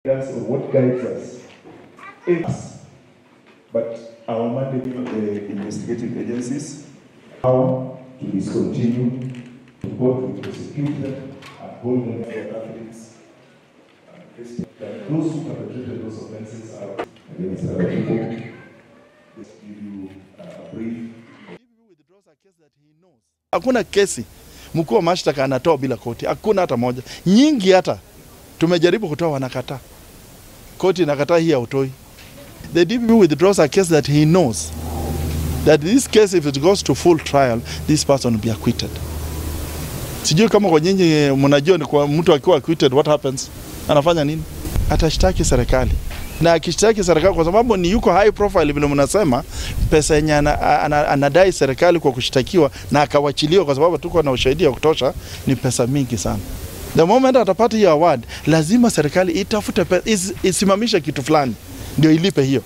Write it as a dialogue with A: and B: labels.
A: That's what guides us. But our mandate of the investigative agencies how to discontinue, to go to prosecute them, and hold them for Catholics and Christians. That those who perpetrated those offenses are against other people. Just give you a brief.
B: Hakuna kesi mkuu wa mashtaka anatoa bila koti. Hakuna hata moja. Nyingi hata tumejaribu kutoa wanakataa. Koti inakataa hii autoi. The DPP withdraws a case that he knows that this case, if it goes to full trial, this person will be acquitted. Sijui kama kwa nyinyi mnajua ni kwa mtu akiwa acquitted what happens? Anafanya nini? Atashtaki serikali. Na akishtaki serikali kwa sababu ni yuko high profile vile mnasema, pesa yenye anadai serikali kwa kushtakiwa na akawachiliwa kwa sababu tuko na ushahidi wa kutosha ni pesa mingi sana. The moment atapata hiyo award, lazima serikali itafute pesa, isimamishe kitu fulani ndio ilipe hiyo.